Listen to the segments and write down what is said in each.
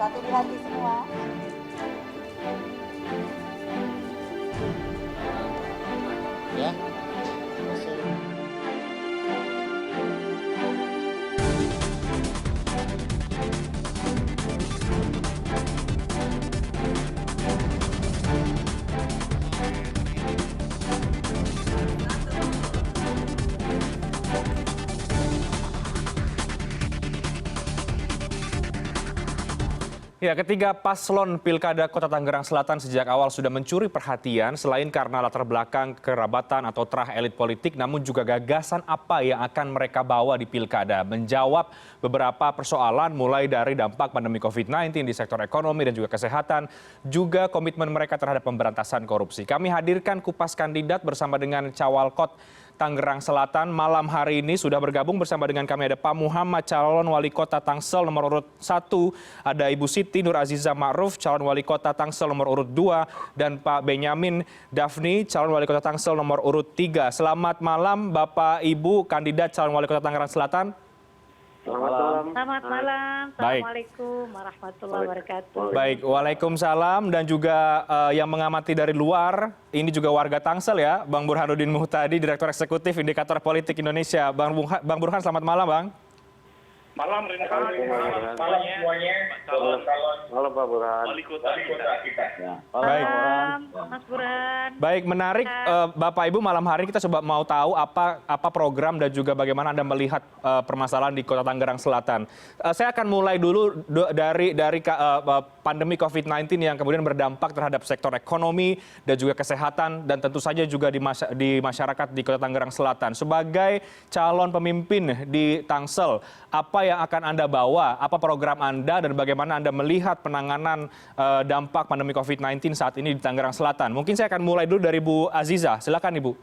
Satu di hati semua. Ya. Ya, ketiga paslon Pilkada Kota Tangerang Selatan sejak awal sudah mencuri perhatian selain karena latar belakang kerabatan atau terah elit politik, namun juga gagasan apa yang akan mereka bawa di Pilkada. Menjawab beberapa persoalan mulai dari dampak pandemi COVID-19 di sektor ekonomi dan juga kesehatan, juga komitmen mereka terhadap pemberantasan korupsi. Kami hadirkan kupas kandidat bersama dengan Cawalkot Tangerang Selatan. Malam hari ini sudah bergabung bersama dengan kami ada Pak Muhammad, calon wali kota Tangsel nomor urut 1, ada Ibu Siti Nur Aziza Ma'ruf, calon wali kota Tangsel nomor urut 2, dan Pak Benyamin Dafni, calon wali kota Tangsel nomor urut 3. Selamat malam Bapak Ibu kandidat calon wali kota Tangerang Selatan. Selamat malam. Selamat malam. Baik. Assalamualaikum warahmatullahi wabarakatuh. Baik, waalaikumsalam, dan juga yang mengamati dari luar, ini juga warga Tangsel ya, Bang Burhanuddin Muhtadi, Direktur Eksekutif Indikator Politik Indonesia. Bang Burhan, selamat malam Bang. Malam Rinka. Malam semuanya. Malam Pak Burhan. Wali kota kita. Baik. Malam, Mas Burhan. Baik, menarik Bapak Ibu, malam hari ini kita coba mau tahu apa program dan juga bagaimana Anda melihat permasalahan di Kota Tangerang Selatan. Saya akan mulai dulu dari pandemi COVID-19 yang kemudian berdampak terhadap sektor ekonomi dan juga kesehatan dan tentu saja juga di masyarakat di Kota Tangerang Selatan. Sebagai calon pemimpin di Tangsel, apa yang akan Anda bawa, apa program Anda, dan bagaimana Anda melihat penanganan dampak pandemi COVID-19 saat ini di Tangerang Selatan. Mungkin saya akan mulai dulu dari Bu Aziza. Silakan Ibu.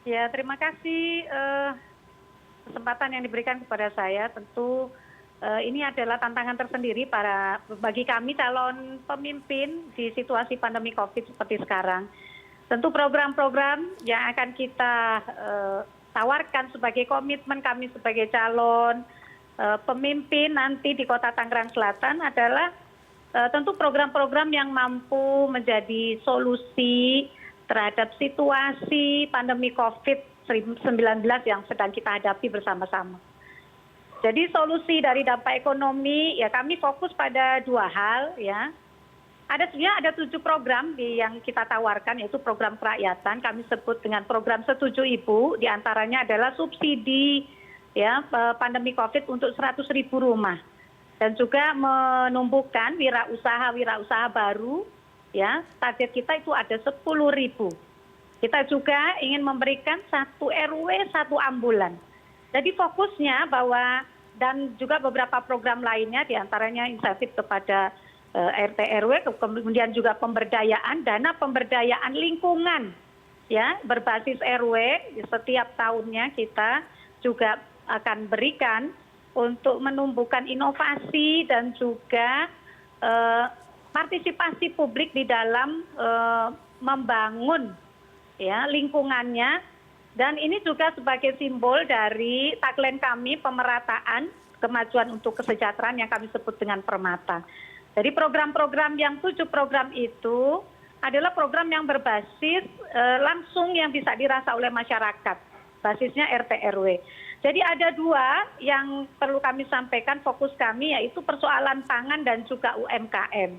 Ya, terima kasih kesempatan yang diberikan kepada saya. Tentu ini adalah tantangan tersendiri bagi kami calon pemimpin di situasi pandemi COVID seperti sekarang. Tentu program-program yang akan kita tawarkan sebagai komitmen kami sebagai calon pemimpin nanti di Kota Tangerang Selatan adalah tentu program-program yang mampu menjadi solusi terhadap situasi pandemi COVID-19 yang sedang kita hadapi bersama-sama. Jadi solusi dari dampak ekonomi, ya kami fokus pada dua hal ya. Sebenarnya ada 7 program yang kita tawarkan, yaitu program kerakyatan, kami sebut dengan program Setuju Ibu, diantaranya adalah subsidi ya pandemi COVID untuk 100.000 rumah, dan juga menumbuhkan wirausaha baru ya. Target kita itu ada 10.000. Kita juga ingin memberikan 1 RW 1 ambulan. Jadi fokusnya dan juga beberapa program lainnya, diantaranya insentif kepada RT RW, kemudian juga dana pemberdayaan lingkungan ya berbasis RW. Setiap tahunnya kita juga akan berikan untuk menumbuhkan inovasi dan juga partisipasi publik di dalam membangun ya lingkungannya. Dan ini juga sebagai simbol dari tagline kami, pemerataan kemajuan untuk kesejahteraan, yang kami sebut dengan Permata. Jadi program-program yang 7 program itu adalah program yang berbasis langsung yang bisa dirasa oleh masyarakat, basisnya RT RW. Jadi ada 2 yang perlu kami sampaikan, fokus kami, yaitu persoalan pangan dan juga UMKM.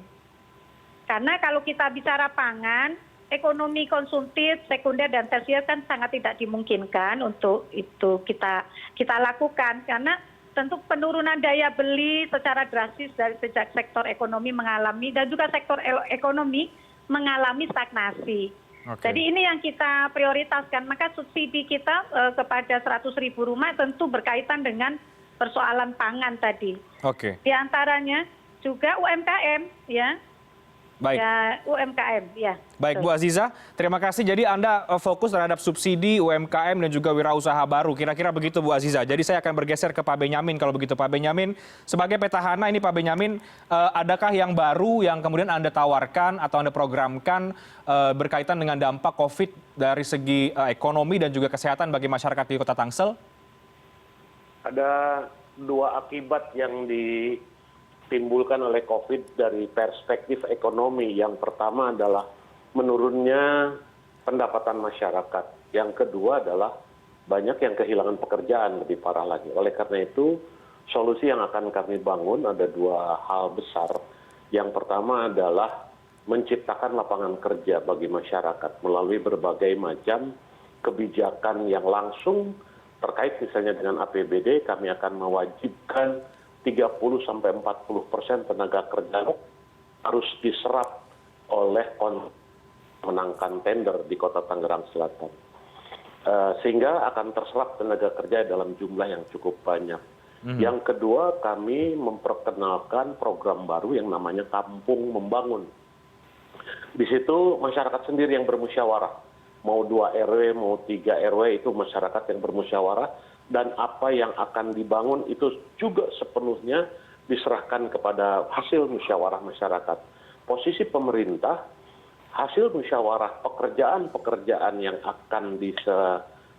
Karena kalau kita bicara pangan, ekonomi konsumtif, sekunder dan tersier kan sangat tidak dimungkinkan untuk itu kita lakukan, karena tentu penurunan daya beli secara drastis dari sejak sektor ekonomi mengalami, dan juga sektor ekonomi mengalami stagnasi. Jadi ini yang kita prioritaskan. Maka subsidi kita kepada 100.000 rumah tentu berkaitan dengan persoalan pangan tadi. Di antaranya juga UMKM ya. Baik. Ya, UMKM, ya. Baik, Bu Aziza, terima kasih. Jadi Anda fokus terhadap subsidi UMKM dan juga wirausaha baru. Kira-kira begitu, Bu Aziza. Jadi saya akan bergeser ke Pak Benyamin kalau begitu. Pak Benyamin, sebagai petahana ini Pak Benyamin, adakah yang baru yang kemudian Anda tawarkan atau Anda programkan berkaitan dengan dampak COVID dari segi ekonomi dan juga kesehatan bagi masyarakat di Kota Tangsel? Ada 2 akibat yang ditimbulkan oleh COVID dari perspektif ekonomi. Yang pertama adalah menurunnya pendapatan masyarakat. Yang kedua adalah banyak yang kehilangan pekerjaan, lebih parah lagi. Oleh karena itu, solusi yang akan kami bangun ada dua hal besar. Yang pertama adalah menciptakan lapangan kerja bagi masyarakat melalui berbagai macam kebijakan yang langsung terkait misalnya dengan APBD. Kami akan mewajibkan 30-40% tenaga kerja harus diserap oleh menangkan tender di Kota Tangerang Selatan. Sehingga akan terserap tenaga kerja dalam jumlah yang cukup banyak. Yang kedua, kami memperkenalkan program baru yang namanya Kampung Membangun. Di situ masyarakat sendiri yang bermusyawarah. Mau 2 RW, mau 3 RW itu masyarakat yang bermusyawarah. Dan apa yang akan dibangun itu juga sepenuhnya diserahkan kepada hasil musyawarah masyarakat. Posisi pemerintah, hasil musyawarah pekerjaan-pekerjaan yang akan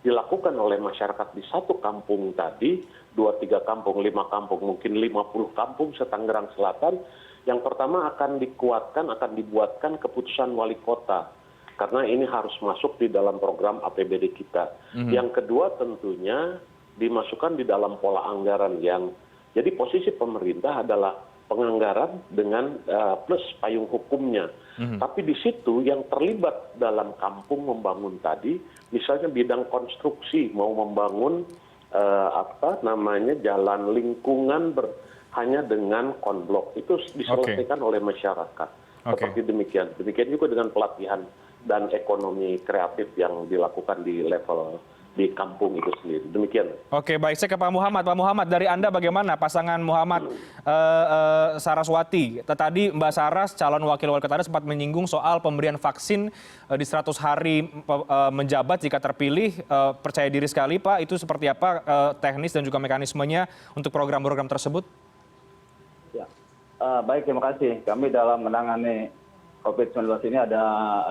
dilakukan oleh masyarakat di satu kampung tadi, 2-3 kampung, 5 kampung, mungkin 50 kampung se-Tangerang Selatan, yang pertama akan dikuatkan, akan dibuatkan keputusan wali kota. Karena ini harus masuk di dalam program APBD kita. Yang kedua tentunya dimasukkan di dalam pola anggaran yang, jadi posisi pemerintah adalah penganggaran dengan plus payung hukumnya. Tapi di situ yang terlibat dalam Kampung Membangun tadi, misalnya bidang konstruksi, mau membangun jalan lingkungan hanya dengan konblok, itu diselesaikan oleh masyarakat. Seperti demikian. Demikian juga dengan pelatihan dan ekonomi kreatif yang dilakukan di level di kampung itu sendiri. Demikian. Oke, baik. Saya ke Pak Muhammad. Pak Muhammad, dari Anda bagaimana pasangan Muhammad Saraswati? Tadi Mbak Saras, calon wakil wali kota, sempat menyinggung soal pemberian vaksin di 100 hari menjabat jika terpilih. Percaya diri sekali, Pak. Itu seperti apa teknis dan juga mekanismenya untuk program-program tersebut? Ya, baik, terima kasih. Kami dalam menangani COVID-19 ini ada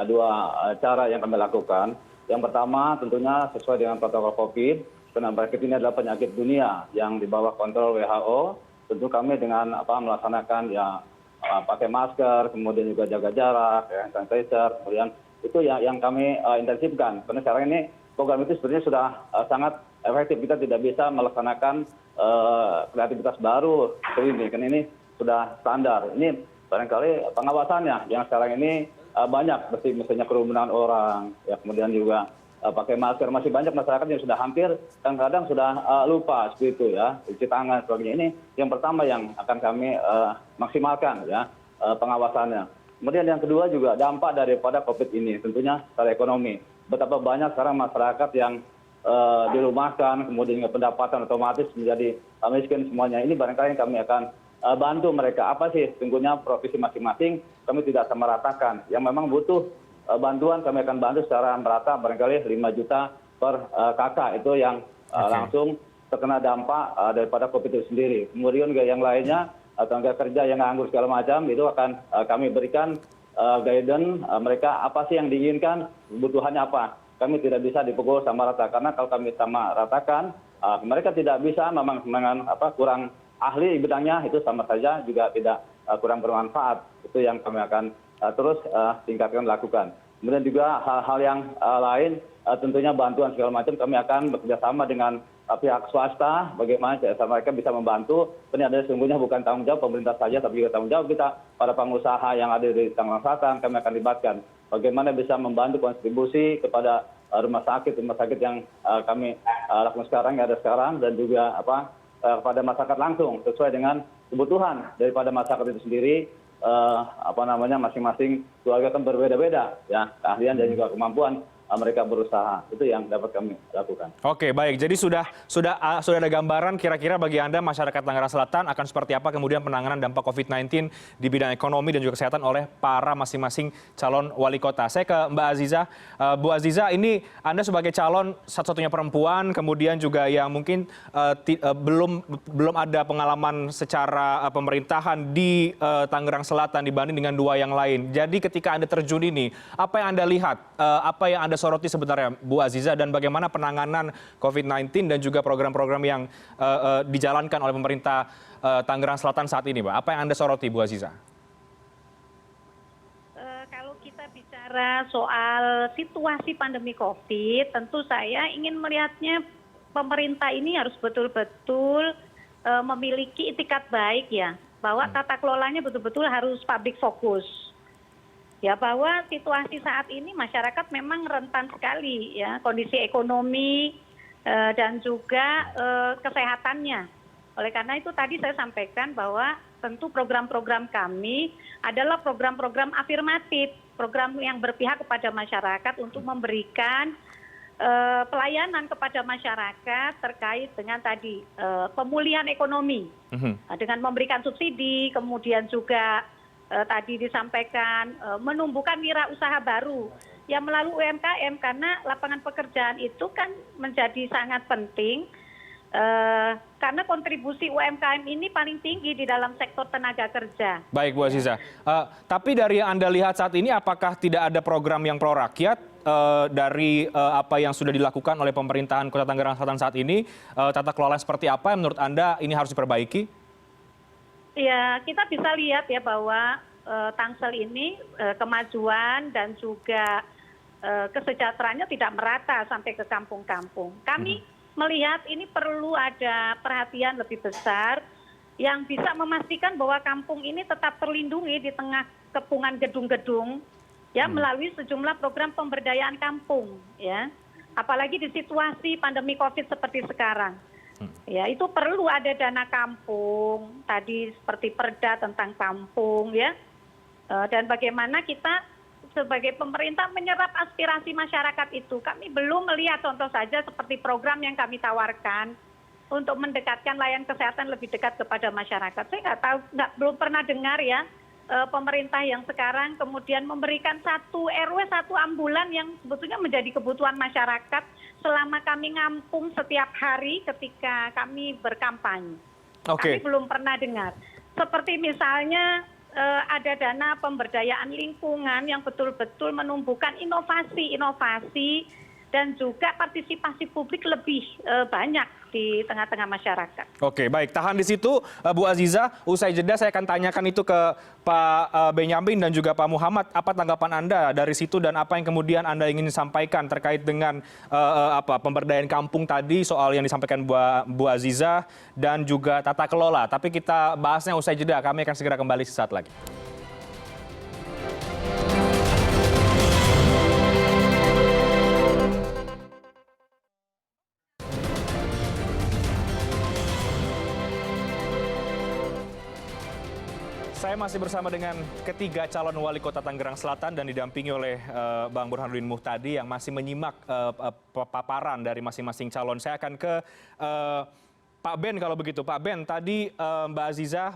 dua cara yang kami lakukan. Yang pertama tentunya sesuai dengan protokol COVID, karena penyakit ini adalah penyakit dunia yang di bawah kontrol WHO. Tentu kami dengan melaksanakan pakai masker, kemudian juga jaga jarak, sanitizer, kemudian itu yang kami intensifkan. Karena sekarang ini program itu sebenarnya sudah sangat efektif. Kita tidak bisa melaksanakan kreativitas baru seperti ini, karena ini sudah standar. Ini barangkali pengawasannya yang sekarang ini banyak, seperti misalnya kerumunan orang, ya, kemudian juga pakai masker. Masih banyak masyarakat yang sudah hampir kadang-kadang sudah lupa seperti itu ya, cuci tangan sebagainya. Ini yang pertama yang akan kami maksimalkan ya pengawasannya. Kemudian yang kedua juga dampak daripada COVID ini tentunya secara ekonomi. Betapa banyak sekarang masyarakat yang dirumahkan, kemudian pendapatan otomatis menjadi miskin semuanya. Ini barangkali kami akan bantu mereka. Apa sih sesungguhnya profesi masing-masing kami tidak sama ratakan. Yang memang butuh bantuan kami akan bantu secara merata, barangkali 5 juta per kakak. Itu yang langsung terkena dampak daripada COVID itu sendiri. Kemudian juga yang lainnya, tenaga kerja yang nganggur segala macam, itu akan kami berikan guidance mereka apa sih yang diinginkan, kebutuhannya apa. Kami tidak bisa dipukul sama rata, karena kalau kami sama ratakan, mereka tidak bisa memang dengan kurang ahli bidangnya, itu sama saja juga tidak kurang bermanfaat. Itu yang kami akan terus tingkatkan lakukan. Kemudian juga hal-hal yang lain, tentunya bantuan segala macam kami akan bekerjasama dengan pihak swasta, bagaimana mereka bisa membantu. Ini adalah sesungguhnya bukan tanggung jawab pemerintah saja, tapi juga tanggung jawab kita, para pengusaha yang ada di Tangerang Selatan, kami akan libatkan. Bagaimana bisa membantu kontribusi kepada rumah sakit yang kami lakukan sekarang, yang ada sekarang, dan juga kepada masyarakat langsung sesuai dengan kebutuhan daripada masyarakat itu sendiri. Masing-masing keluarga kan berbeda-beda ya, keahlian dan juga kemampuan mereka berusaha. Itu yang dapat kami lakukan. Oke, baik. Jadi sudah ada gambaran kira-kira bagi Anda masyarakat Tangerang Selatan akan seperti apa kemudian penanganan dampak COVID-19 di bidang ekonomi dan juga kesehatan oleh para masing-masing calon wali kota. Saya ke Mbak Aziza. Bu Aziza, ini Anda sebagai calon satu-satunya perempuan, kemudian juga yang mungkin belum ada pengalaman secara pemerintahan di Tangerang Selatan dibanding dengan dua yang lain. Jadi ketika Anda terjun ini, apa yang Anda lihat, apa yang Anda Anda soroti sebenarnya, Bu Aziza, dan bagaimana penanganan COVID-19 dan juga program-program yang dijalankan oleh pemerintah Tangerang Selatan saat ini, Mbak? Apa yang Anda soroti, Bu Aziza? Kalau kita bicara soal situasi pandemi COVID, tentu saya ingin melihatnya pemerintah ini harus betul-betul memiliki itikat baik ya, bahwa tata kelolanya betul-betul harus public fokus. Ya, bahwa situasi saat ini masyarakat memang rentan sekali ya, kondisi ekonomi dan juga kesehatannya. Oleh karena itu tadi saya sampaikan bahwa tentu program-program kami adalah program-program afirmatif, program yang berpihak kepada masyarakat untuk memberikan pelayanan kepada masyarakat terkait dengan tadi pemulihan ekonomi, dengan memberikan subsidi, kemudian juga tadi disampaikan menumbuhkan wirausaha baru yang melalui UMKM, karena lapangan pekerjaan itu kan menjadi sangat penting karena kontribusi UMKM ini paling tinggi di dalam sektor tenaga kerja. Baik, Bu Aziza. Tapi dari yang Anda lihat saat ini, apakah tidak ada program yang pro rakyat dari apa yang sudah dilakukan oleh pemerintahan Kota Tangerang Selatan saat ini? Tata kelola seperti apa yang menurut Anda ini harus diperbaiki? Ya, kita bisa lihat ya bahwa Tangsel ini kemajuan dan juga kesejahteraannya tidak merata sampai ke kampung-kampung. Kami melihat ini perlu ada perhatian lebih besar yang bisa memastikan bahwa kampung ini tetap terlindungi di tengah kepungan gedung-gedung ya, melalui sejumlah program pemberdayaan kampung ya. Apalagi di situasi pandemi Covid seperti sekarang. Ya, itu perlu ada dana kampung, tadi seperti perda tentang kampung ya. Dan bagaimana kita sebagai pemerintah menyerap aspirasi masyarakat itu. Kami belum melihat contoh saja seperti program yang kami tawarkan untuk mendekatkan layanan kesehatan lebih dekat kepada masyarakat. Saya nggak tahu, belum pernah dengar ya pemerintah yang sekarang kemudian memberikan 1 RW 1 ambulan yang sebetulnya menjadi kebutuhan masyarakat selama kami ngampung setiap hari ketika kami berkampanye. Kami belum pernah dengar. Seperti misalnya ada dana pemberdayaan lingkungan yang betul-betul menumbuhkan inovasi-inovasi dan juga partisipasi publik lebih banyak di tengah-tengah masyarakat. Oke, baik. Tahan di situ, Bu Aziza. Usai jeda saya akan tanyakan itu ke Pak Benyamin dan juga Pak Muhammad. Apa tanggapan Anda dari situ dan apa yang kemudian Anda ingin sampaikan terkait dengan pemberdayaan kampung tadi, soal yang disampaikan Bu Aziza dan juga tata kelola. Tapi kita bahasnya usai jeda. Kami akan segera kembali sesaat lagi. Saya masih bersama dengan ketiga calon wali kota Tangerang Selatan dan didampingi oleh Bang Burhanuddin Muhtadi yang masih menyimak paparan dari masing-masing calon. Saya akan ke Pak Ben kalau begitu. Pak Ben, tadi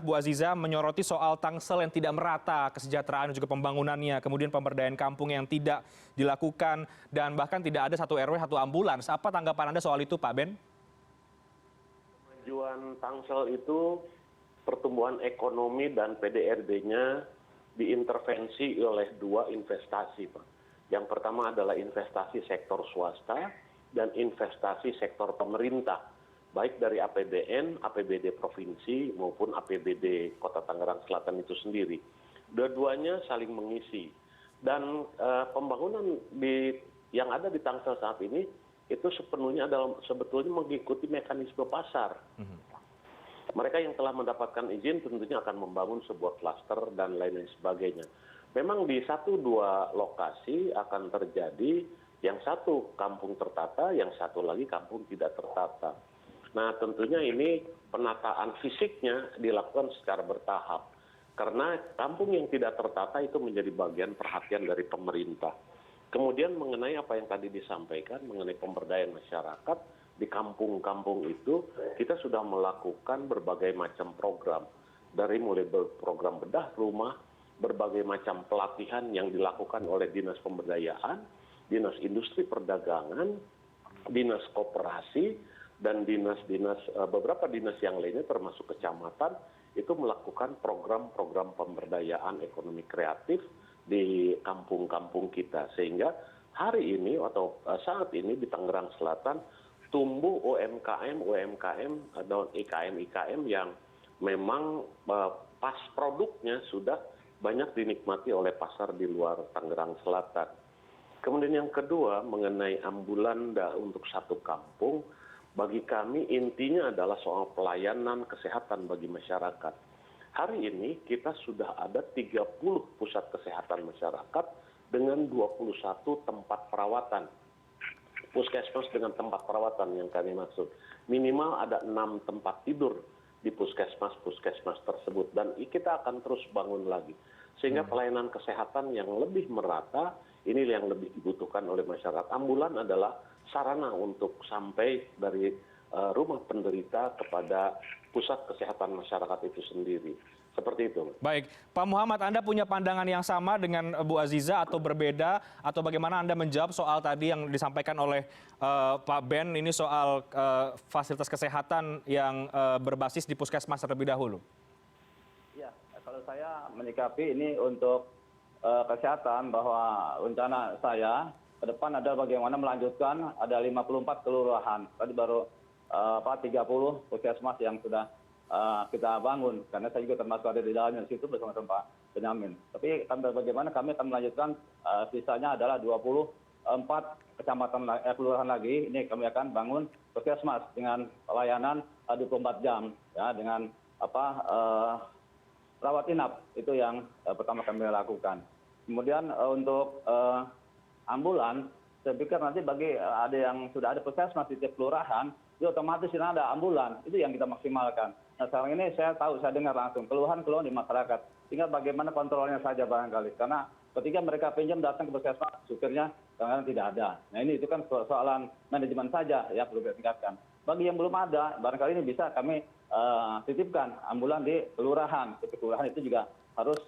Bu Aziza menyoroti soal Tangsel yang tidak merata kesejahteraan dan juga pembangunannya, kemudian pemberdayaan kampung yang tidak dilakukan dan bahkan tidak ada 1 RW 1 ambulans. Apa tanggapan Anda soal itu, Pak Ben? Kemajuan Tangsel itu pertumbuhan ekonomi dan PDRB-nya diintervensi oleh 2 investasi, Pak. Yang pertama adalah investasi sektor swasta dan investasi sektor pemerintah, baik dari APBN, APBD provinsi maupun APBD Kota Tangerang Selatan itu sendiri. Dua-duanya saling mengisi. Dan pembangunan yang ada di Tangsel saat ini itu sepenuhnya sebetulnya mengikuti mekanisme pasar. Mereka yang telah mendapatkan izin tentunya akan membangun sebuah klaster dan lain-lain sebagainya. Memang di 1-2 lokasi akan terjadi yang satu kampung tertata, yang satu lagi kampung tidak tertata. Nah tentunya ini penataan fisiknya dilakukan secara bertahap. Karena kampung yang tidak tertata itu menjadi bagian perhatian dari pemerintah. Kemudian mengenai apa yang tadi disampaikan, mengenai pemberdayaan masyarakat, di kampung-kampung itu kita sudah melakukan berbagai macam program. Dari mulai program bedah rumah, berbagai macam pelatihan yang dilakukan oleh Dinas Pemberdayaan, Dinas Industri Perdagangan, Dinas Koperasi, dan beberapa dinas yang lainnya termasuk kecamatan, itu melakukan program-program pemberdayaan ekonomi kreatif di kampung-kampung kita. Sehingga hari ini atau saat ini di Tangerang Selatan tumbuh UMKM atau IKM yang memang pas produknya sudah banyak dinikmati oleh pasar di luar Tangerang Selatan. Kemudian yang kedua mengenai ambulan untuk satu kampung, bagi kami intinya adalah soal pelayanan kesehatan bagi masyarakat. Hari ini kita sudah ada 30 pusat kesehatan masyarakat dengan 21 tempat perawatan. Puskesmas dengan tempat perawatan yang kami maksud. Minimal ada 6 tempat tidur di puskesmas tersebut. Dan kita akan terus bangun lagi. Sehingga pelayanan kesehatan yang lebih merata, ini yang lebih dibutuhkan oleh masyarakat. Ambulan adalah sarana untuk sampai dari rumah penderita kepada pusat kesehatan masyarakat itu sendiri. Seperti itu. Baik, Pak Muhammad, Anda punya pandangan yang sama dengan Bu Aziza atau berbeda? Atau bagaimana Anda menjawab soal tadi yang disampaikan oleh Pak Ben ini soal fasilitas kesehatan yang berbasis di puskesmas terlebih dahulu? Ya, kalau saya menyikapi ini untuk kesehatan bahwa rencana saya ke depan adalah bagaimana melanjutkan ada 54 kelurahan. Tadi baru 30 puskesmas yang sudah kita bangun, karena saya juga termasuk ada di dalamnya di situ bersama Pak Benyamin. Tapi bagaimana kami akan melanjutkan sisanya adalah 24 kecamatan kelurahan lagi. Ini kami akan bangun puskesmas dengan pelayanan 24 jam, ya, dengan rawat inap itu yang pertama kami lakukan. Kemudian untuk ambulan, saya pikir nanti bagi ada yang sudah ada puskesmas di tiap kelurahan, itu otomatis ini ada ambulan, itu yang kita maksimalkan. Nah sekarang ini saya dengar langsung keluhan-keluhan di masyarakat. Tinggal bagaimana kontrolnya saja barangkali. Karena ketika mereka pinjam datang ke puskesmas, supirnya kadang-kadang tidak ada. Nah ini itu kan soalan manajemen saja ya perlu ditingkatkan. Bagi yang belum ada, barangkali ini bisa kami titipkan ambulan di kelurahan. Di kelurahan itu juga harus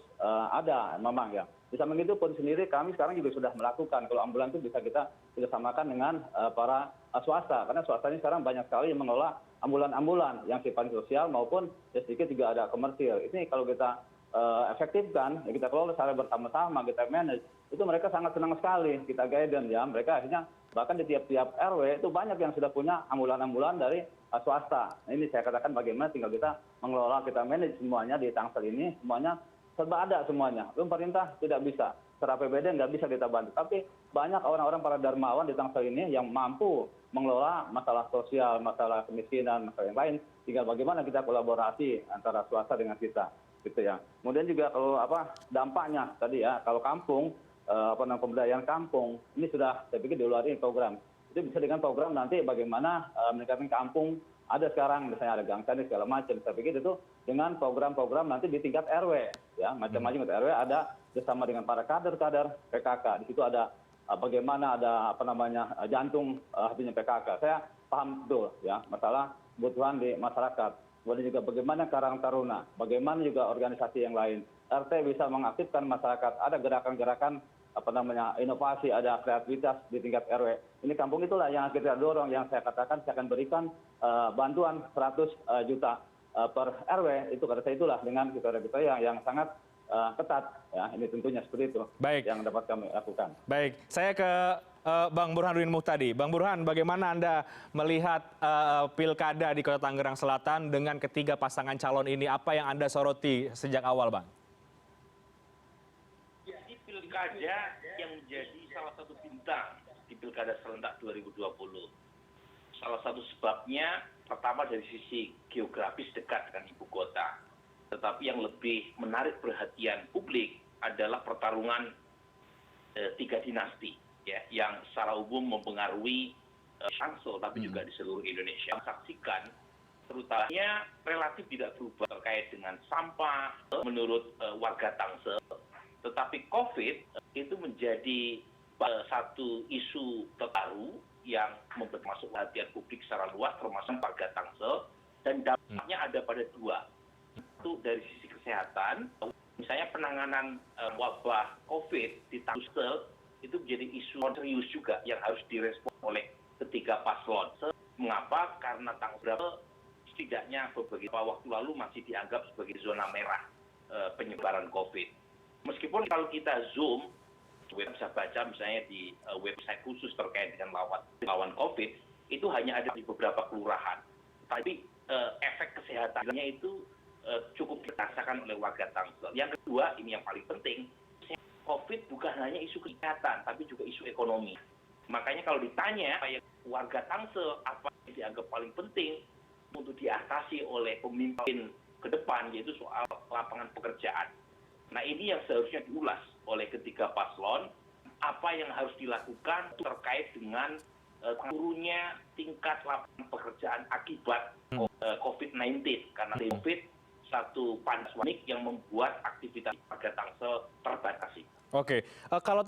ada memang ya. Di samping itu pun sendiri kami sekarang juga sudah melakukan. Kalau ambulan itu bisa kita samakan dengan para swasta. Karena swasta ini sekarang banyak sekali yang mengelola ambulan-ambulan yang sifatnya sosial maupun sedikit juga ada komersil. Ini kalau kita efektifkan, ya kita kelola secara bersama-sama, kita manage, itu mereka sangat senang sekali. Kita guidance ya, mereka akhirnya bahkan di tiap-tiap RW itu banyak yang sudah punya ambulan-ambulan dari swasta. Nah, ini saya katakan bagaimana tinggal kita mengelola, kita manage semuanya di Tangsel ini, semuanya serba ada semuanya. Pemerintah tidak bisa, secara APBD nggak bisa kita bantu. Tapi banyak orang-orang para dermawan di Tangsel ini yang mampu mengelola masalah sosial, masalah kemiskinan, masalah yang lain. Tinggal bagaimana kita kolaborasi antara swasta dengan kita, gitu ya. Kemudian juga kalau dampaknya tadi ya, kalau kampung pemberdayaan kampung ini sudah saya pikir diulari program. Itu bisa dengan program nanti bagaimana meningkatkan kampung. Ada sekarang misalnya ada gang tani segala macam. Saya pikir itu dengan program-program nanti di tingkat RW ya, macam-macam RW ada bersama dengan para kader-kader PKK. Di situ ada bagaimana ada jantung hatinya PKK. Saya paham betul ya masalah kebutuhan di masyarakat. Kemudian juga bagaimana Karang Taruna, bagaimana juga organisasi yang lain. RT bisa mengaktifkan masyarakat, ada gerakan-gerakan inovasi, ada kreativitas di tingkat RW. Ini kampung itulah yang kita dorong, yang saya katakan saya akan berikan bantuan 100 juta per RW. Itu kata saya itulah dengan kita yang sangat ketat ya, ini tentunya seperti itu. Baik. Yang dapat kami lakukan. Baik, saya ke Bang Burhanuddin Muhtadi. Bang Burhan, bagaimana Anda melihat pilkada di Kota Tangerang Selatan dengan ketiga pasangan calon ini? Apa yang Anda soroti sejak awal, Bang? Ya, ini pilkada yang menjadi salah satu bintang di Pilkada Serentak 2020. Salah satu sebabnya pertama dari sisi geografis dekat dengan ibu kota. Tetapi yang lebih menarik perhatian publik adalah pertarungan tiga dinasti ya, yang secara umum mempengaruhi Tangsel tapi juga di seluruh Indonesia. Saksikan terutamanya relatif tidak berubah terkait dengan sampah menurut warga Tangsel. Tetapi COVID itu menjadi satu isu terbaru yang masuk perhatian publik secara luas termasuk warga Tangsel, dan dampaknya ada pada dua. Satu dari sisi kesehatan, misalnya penanganan wabah COVID di Tangsel itu menjadi isu serius juga yang harus direspon oleh ketiga paslon. Mengapa? Karena Tangsel setidaknya beberapa waktu lalu masih dianggap sebagai zona merah penyebaran COVID. Meskipun kalau kita zoom bisa baca misalnya di website khusus terkait dengan lawan COVID, itu hanya ada di beberapa kelurahan. Tapi efek kesehatannya itu cukup dirasakan oleh warga Tangsel. Yang kedua, ini yang paling penting, COVID bukan hanya isu kesehatan, tapi juga isu ekonomi. Makanya kalau ditanya warga Tangsel apa yang dianggap paling penting untuk diatasi oleh pemimpin ke depan, yaitu soal lapangan pekerjaan. Nah, ini yang seharusnya diulas oleh ketiga paslon, apa yang harus dilakukan terkait dengan turunnya tingkat lapangan pekerjaan akibat COVID-19. Karena COVID satu pandemik yang membuat aktivitas warga Tangsel terbatasi. Oke, kalau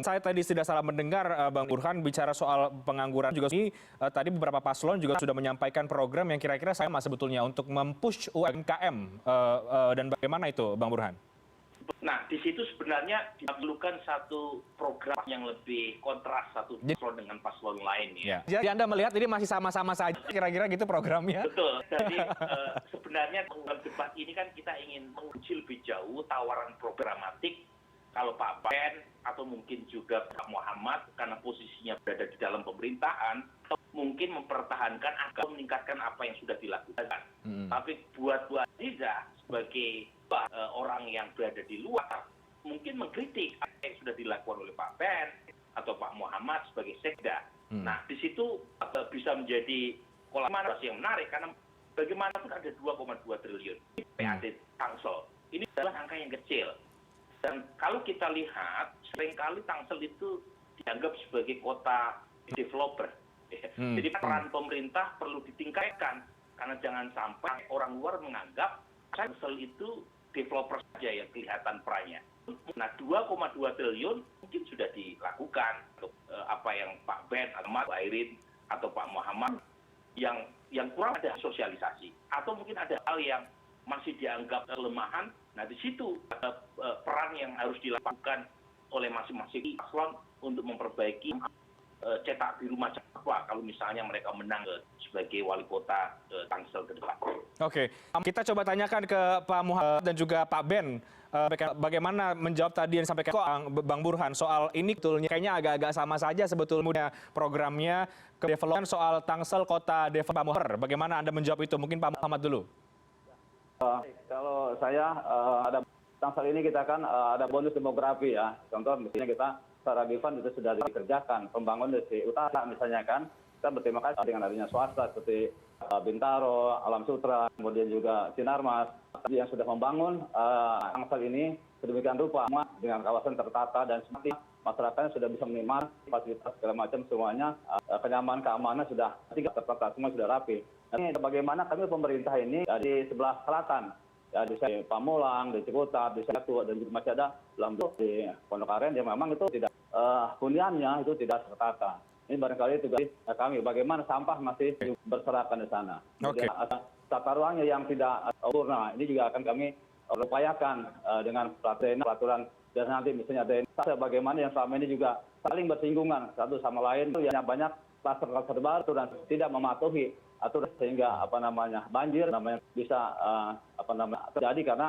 saya tadi tidak salah mendengar Bang Burhan bicara soal pengangguran juga ini tadi beberapa paslon juga sudah menyampaikan program yang kira-kira sama sebetulnya untuk mempush UMKM dan bagaimana itu Bang Burhan? Nah, di situ sebenarnya diperlukan satu program yang lebih kontras satu paslon dengan paslon lain. Ya. Jadi Anda melihat ini masih sama-sama saja kira-kira gitu programnya? Betul. Jadi sebenarnya dalam debat ini kan kita ingin menguji lebih jauh tawaran programatik. Kalau Pak Ben atau mungkin juga Pak Muhammad karena posisinya berada di dalam pemerintahan, mungkin mempertahankan agar meningkatkan apa yang sudah dilakukan. Tapi buat Aziza sebagai orang yang berada di luar, mungkin mengkritik apa yang sudah dilakukan oleh Pak Ben atau Pak Muhammad sebagai sekda. Nah, di situ bisa menjadi kolaborasi yang menarik karena bagaimanapun ada 2,2 triliun PAD Tangsel. Ini adalah angka yang kecil. Dan kalau kita lihat, seringkali Tangsel itu dianggap sebagai kota developer. Jadi peran pemerintah perlu ditingkatkan, karena jangan sampai orang luar menganggap Tangsel itu developer saja yang kelihatan perannya. Nah, 2,2 triliun mungkin sudah dilakukan untuk apa yang Pak Ben, Pak Airin, atau Pak Muhammad yang kurang ada sosialisasi. Atau mungkin ada hal yang masih dianggap kelemahan. Nah, di situ peran yang harus dilakukan oleh masing-masing paslon untuk memperbaiki cetak biru macam apa kalau misalnya mereka menang sebagai wali kota Tangsel ke depan. Oke, kita coba tanyakan ke Pak Muhammad dan juga Pak Ben bagaimana menjawab tadi yang disampaikan Bang Burhan soal ini betulnya kayaknya agak-agak sama saja sebetulnya programnya ke development soal Tangsel kota developer. Bagaimana Anda menjawab itu? Mungkin Pak Muhammad dulu. Kalau saya ada Tangsel ini kita kan ada bonus demografi ya. Contoh misalnya kita secara given itu sudah dikerjakan pembangunan di utara misalnya kan. Kita berterima kasih dengan adanya swasta seperti Bintaro, Alam Sutra, kemudian juga Sinarmas yang sudah membangun Tangsel ini sedemikian rupa dengan kawasan tertata dan masyarakatnya sudah bisa menikmati fasilitas segala macam semuanya, kenyamanan keamanan sudah tertata semua sudah rapi. Ini bagaimana kami pemerintah ini di sebelah selatan, ya di Pamulang, di Ciputat, di Satu dan juga masih ada di Pondok Aren yang memang itu tidak huniannya itu tidak tertata. Ini barangkali tugas kami bagaimana sampah masih berserakan di sana. Oke. Tata ruangnya yang tidak sempurna ini juga akan kami upayakan dengan peraturan dan nanti misalnya drainase bagaimana yang selama ini juga saling bersinggungan satu sama lain itu yang banyak kluster-kluster baru dan tidak mematuhi aturan sehingga banjir bisa terjadi karena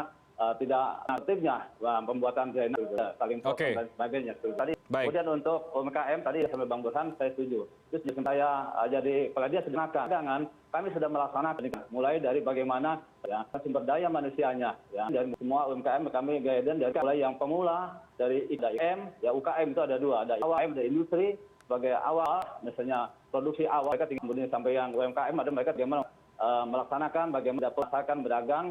tidak aktifnya pembuatan drainase saling potong dan sebagainya. Tadi kemudian untuk UMKM tadi sama Bang Burhan saya setuju. Terus saya jadi kalau dia sedangkan kami sudah melaksanakan mulai dari bagaimana ya sumber daya manusianya ya dari semua UMKM kami guidance dari mulai yang pemula dari IKM ya UKM itu ada dua, ada UKM dari industri sebagai awal misalnya produksi awal mereka kemudian sampai yang UMKM ada mereka bagaimana melaksanakan bagaimana melaksanakan berdagang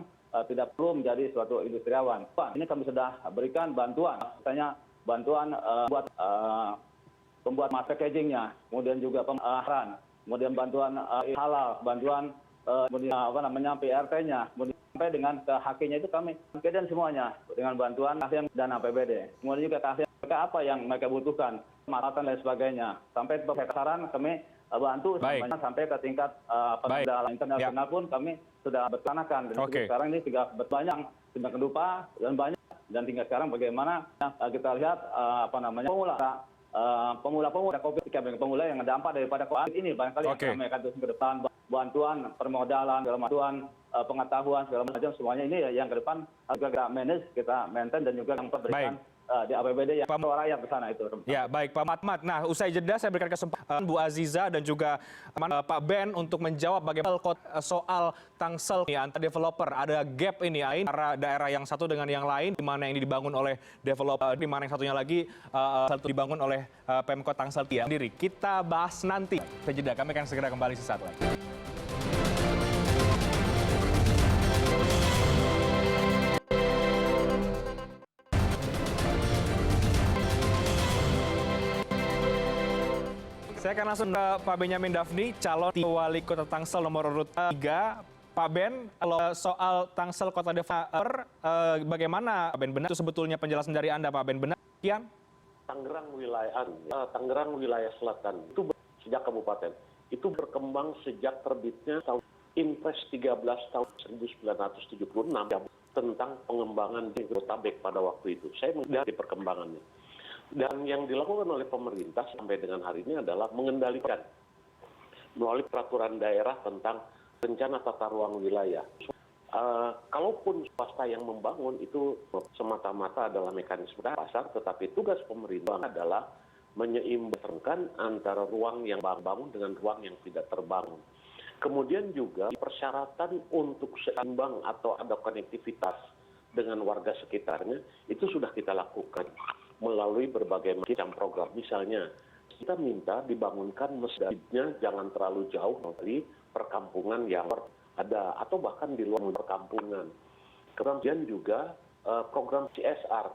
tidak perlu menjadi suatu industriawan. Ini kami sudah berikan bantuan, misalnya bantuan buat pembuat mas packagingnya, kemudian juga pemasaran, kemudian bantuan halal, bantuan kemudian PRT-nya, kemudian sampai dengan ke HK-nya itu kami dan semuanya dengan bantuan dana APBD. Kemudian juga kasih mereka apa yang mereka butuhkan, perawatan dan sebagainya. Sampai sasaran kami bantu sampai ke tingkat pengendalian internasional pun kami sudah berlaksanakan. Dan sekarang ini juga berbanyak tindak lupa dan banyak dan tinggal sekarang bagaimana kita lihat pemula COVID pemula yang dampak daripada COVID ini barangkali kami akan terus ke depan bantuan permodalan, bantuan pengetahuan segala macam semuanya ini yang ke depan juga kita manage, kita maintain dan juga memberikan di APBD yang rakyat ke sana itu. Ya, baik Pak Matmat. Nah, usai jeda saya berikan kesempatan Bu Aziza dan juga Pak Ben untuk menjawab bagaimana soal Tangsel antar developer. Ada gap ini antara daerah yang satu dengan yang lain, di mana ini dibangun oleh developer, di mana yang satunya lagi satu dibangun oleh Pemkot Tangsel sendiri. Kita bahas nanti. Usai jeda, kami akan segera kembali sesaat lagi. Saya akan langsung ke Pak Benyamin Daphni, calon wali kota Tangsel nomor urut 3. Pak Ben, kalau soal Tangsel kota developer, bagaimana Pak Ben benar itu sebetulnya penjelasan dari Anda Pak Ben benar? Kian? Tangerang wilayah selatan itu sejak kabupaten itu berkembang sejak terbitnya tahun Impres 13 tahun 1976 tentang pengembangan di Jabodetabek pada waktu itu. Saya melihat di perkembangannya. Dan yang dilakukan oleh pemerintah sampai dengan hari ini adalah mengendalikan melalui peraturan daerah tentang rencana tata ruang wilayah. Kalaupun swasta yang membangun itu semata-mata adalah mekanisme pasar, tetapi tugas pemerintah adalah menyeimbangkan antara ruang yang bangun dengan ruang yang tidak terbangun. Kemudian juga persyaratan untuk seimbang atau ada konektivitas dengan warga sekitarnya itu sudah kita lakukan melalui berbagai macam program. Misalnya, kita minta dibangunkan masjidnya jangan terlalu jauh dari perkampungan yang ada, atau bahkan di luar perkampungan. Kemudian juga program CSR,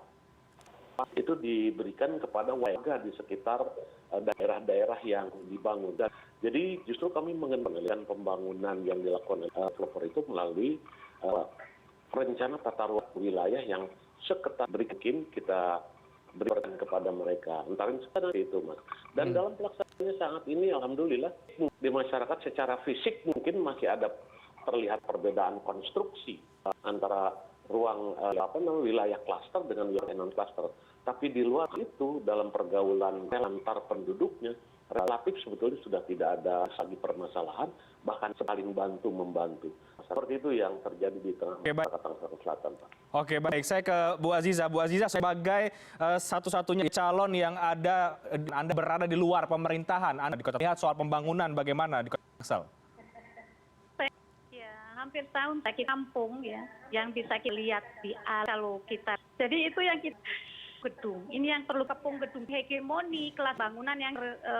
itu diberikan kepada warga di sekitar daerah-daerah yang dibangun. Dan, jadi justru kami mengendalikan pembangunan yang dilakukan oleh developer itu melalui rencana tata ruang wilayah yang seketat berikut kita berikan kepada mereka. Antara itu, Mas. Dan dalam pelaksanaannya saat ini, alhamdulillah, di masyarakat secara fisik mungkin masih ada terlihat perbedaan konstruksi antara ruang wilayah klaster dengan wilayah non klaster. Tapi di luar itu, dalam pergaulan antar penduduknya, relatif sebetulnya sudah tidak ada lagi permasalahan, bahkan saling bantu-membantu. Seperti itu yang terjadi di tengah masyarakat Tangsel Selatan, Pak. Oke, baik. Saya ke Bu Aziza. Bu Aziza, sebagai satu-satunya calon yang Anda berada di luar pemerintahan, Anda di kota, lihat soal pembangunan bagaimana di kota Tangsel? Ya, hampir tahun saya kampung ya, yang bisa kita lihat di kalau kita. Jadi itu yang kita gedung. Ini yang perlu kepung gedung hegemoni kelas bangunan yang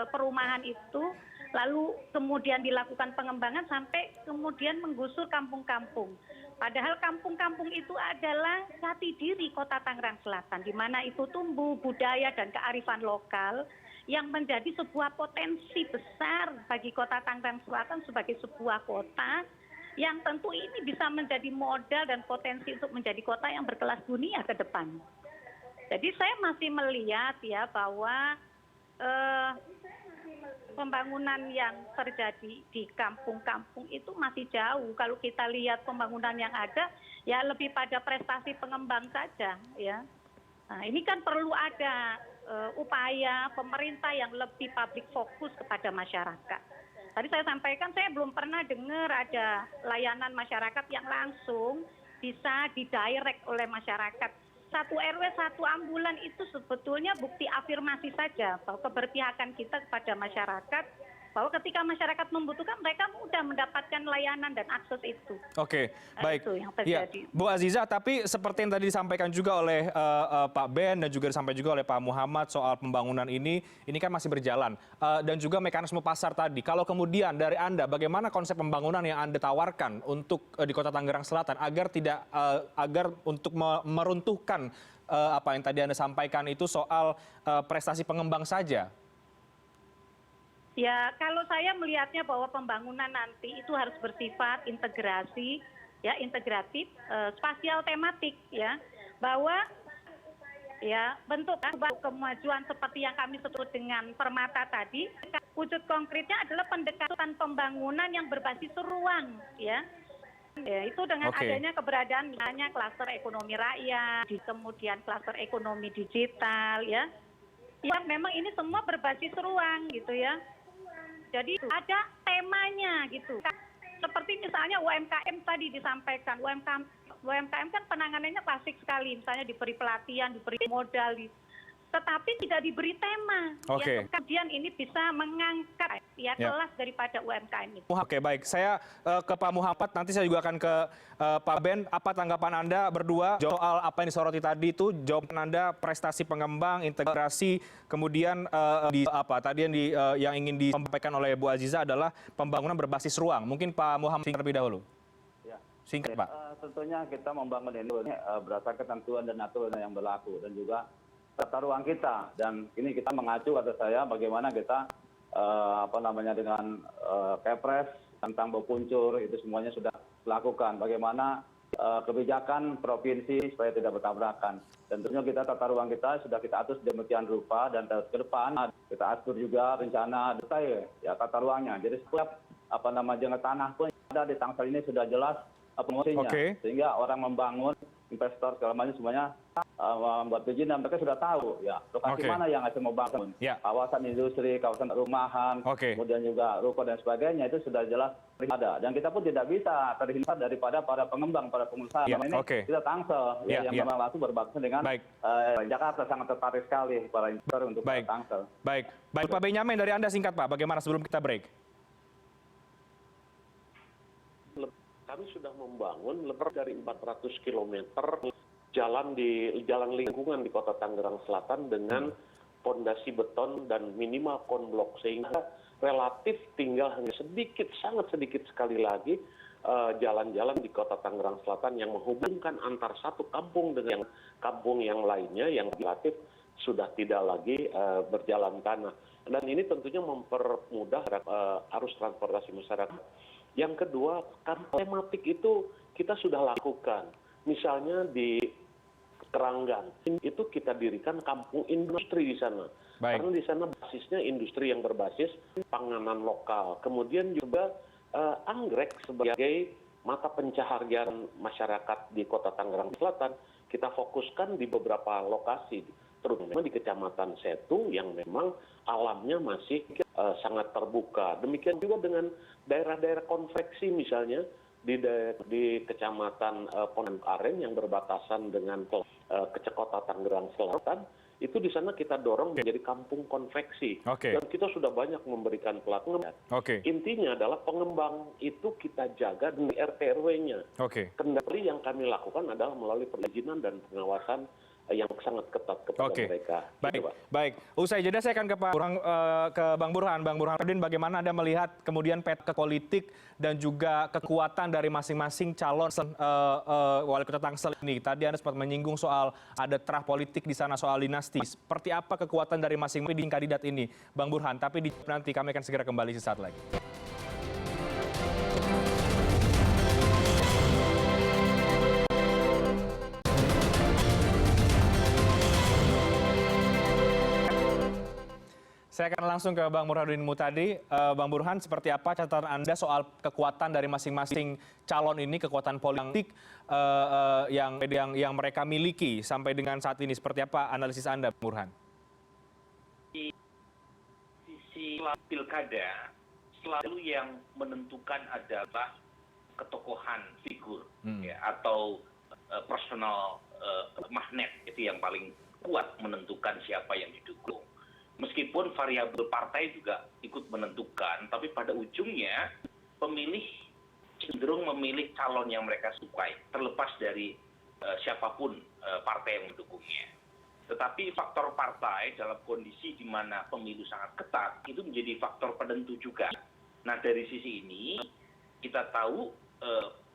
perumahan itu, lalu kemudian dilakukan pengembangan sampai kemudian menggusur kampung-kampung. Padahal kampung-kampung itu adalah jati diri kota Tangerang Selatan, di mana itu tumbuh budaya dan kearifan lokal yang menjadi sebuah potensi besar bagi kota Tangerang Selatan sebagai sebuah kota yang tentu ini bisa menjadi modal dan potensi untuk menjadi kota yang berkelas dunia ke depan. Jadi saya masih melihat ya bahwa pembangunan yang terjadi di kampung-kampung itu masih jauh. Kalau kita lihat pembangunan yang ada, ya lebih pada prestasi pengembang saja, ya. Nah, ini kan perlu ada upaya pemerintah yang lebih public fokus kepada masyarakat. Tadi saya sampaikan, saya belum pernah dengar ada layanan masyarakat yang langsung bisa didirect oleh masyarakat. Satu RW, satu ambulan itu sebetulnya bukti afirmasi saja bahwa keberpihakan kita kepada masyarakat, bahwa ketika masyarakat membutuhkan mereka mudah mendapatkan layanan dan akses itu. Oke, baik. Itu yang terjadi. Ya, Bu Aziza, tapi seperti yang tadi disampaikan juga oleh Pak Ben dan juga disampaikan juga oleh Pak Muhammad soal pembangunan ini kan masih berjalan. Dan juga mekanisme pasar tadi. Kalau kemudian dari Anda, bagaimana konsep pembangunan yang Anda tawarkan untuk di Kota Tangerang Selatan agar untuk meruntuhkan apa yang tadi Anda sampaikan itu soal prestasi pengembang saja? Ya, kalau saya melihatnya bahwa pembangunan nanti itu harus bersifat integrasi, ya integratif, spasial tematik, ya, bahwa ya bentuk kemajuan seperti yang kami sebut dengan permata tadi, wujud konkretnya adalah pendekatan pembangunan yang berbasis ruang, ya. Ya, itu dengan adanya keberadaan misalnya klaster ekonomi rakyat, kemudian klaster ekonomi digital, ya. Ya, memang ini semua berbasis ruang, gitu ya. Jadi ada temanya gitu. Seperti misalnya UMKM tadi disampaikan, UMKM UMKM kan penanganannya klasik sekali, misalnya diberi pelatihan, diberi modal, tetapi tidak diberi tema. Oke. Yang kemudian ini bisa mengangkat kelas daripada UMKM itu. Oke, baik. Saya ke Pak Muhammad, nanti saya juga akan ke Pak Ben. Apa tanggapan Anda berdua soal apa yang disoroti tadi itu? Jawaban Anda, prestasi pengembang, integrasi, kemudian tadi yang ingin disampaikan oleh Bu Aziza adalah pembangunan berbasis ruang. Mungkin Pak Muhammad terlebih dahulu. Ya. Singkat, Pak. Tentunya kita membangun ini berdasarkan ketentuan dan aturan yang berlaku dan juga tata ruang kita, dan ini kita mengacu kata saya bagaimana kita dengan Kepres tentang bau puncur itu semuanya sudah dilakukan, bagaimana kebijakan provinsi supaya tidak bertabrakan, dan tentunya kita tata ruang kita sudah kita atur sedemikian rupa, dan ke depan kita atur juga rencana detail ya tata ruangnya. Jadi setiap jangka tanah pun ada di Tangsel ini sudah jelas fungsinya, sehingga orang membangun, investor segala macam semuanya membuat izin dan mereka sudah tahu ya lokasi mana yang akan mau bangun, kawasan industri, kawasan rumahan, kemudian juga ruko dan sebagainya, itu sudah jelas ada, dan kita pun tidak bisa terhindar daripada para pengembang, para pengusaha. Ini kita Tangsel yang memang langsung berbatasan dengan Jakarta, sangat tertarik sekali para investor untuk Tangsel. Baik, Pak Benyamin, dari Anda singkat Pak, bagaimana sebelum kita break? Kami sudah membangun lebih dari 400 km jalan lingkungan di Kota Tangerang Selatan dengan pondasi beton dan minimal konblok, sehingga relatif tinggal hanya sedikit, sangat sedikit sekali lagi jalan-jalan di Kota Tangerang Selatan yang menghubungkan antar satu kampung dengan kampung yang lainnya yang relatif sudah tidak lagi berjalan tanah. Dan ini tentunya mempermudah arus transportasi masyarakat. Yang kedua, tematik itu kita sudah lakukan. Misalnya di Keranggan, itu kita dirikan kampung industri di sana. Karena di sana basisnya industri yang berbasis panganan lokal. Kemudian juga anggrek sebagai mata pencaharian masyarakat di Kota Tangerang Selatan, kita fokuskan di beberapa lokasi, terutama di Kecamatan Setu yang memang alamnya masih sangat terbuka. Demikian juga dengan daerah-daerah konveksi misalnya di Kecamatan Pondok Aren yang berbatasan dengan Kota Tangerang Selatan, itu di sana kita dorong menjadi kampung konveksi. Dan kita sudah banyak memberikan pelatihan. Intinya adalah pengembang itu kita jaga di RT RW-nya. Kendali yang kami lakukan adalah melalui perizinan dan pengawasan yang sangat ketat kepada mereka. Baik. Usai jeda saya akan ke Bang Burhan. Bang Burhanuddin, bagaimana Anda melihat kemudian peta politik dan juga kekuatan dari masing-masing calon wali kota Tangsel ini? Tadi Anda sempat menyinggung soal ada terah politik di sana, soal dinasti. Seperti apa kekuatan dari masing-masing kandidat ini, Bang Burhan? Tapi nanti kami akan segera kembali sesaat lagi. Saya akan langsung ke Bang Burhanuddin Muhtadi. Bang Burhan, seperti apa catatan Anda soal kekuatan dari masing-masing calon ini, kekuatan politik yang mereka miliki sampai dengan saat ini? Seperti apa analisis Anda, Bang Burhan? Di sisi pilkada, selalu yang menentukan adalah ketokohan figur atau personal magnet, itu yang paling kuat menentukan siapa yang didukung. Meskipun variabel partai juga ikut menentukan, tapi pada ujungnya pemilih cenderung memilih calon yang mereka sukai, terlepas dari siapapun partai yang mendukungnya. Tetapi faktor partai dalam kondisi di mana pemilu sangat ketat, itu menjadi faktor penentu juga. Nah, dari sisi ini, kita tahu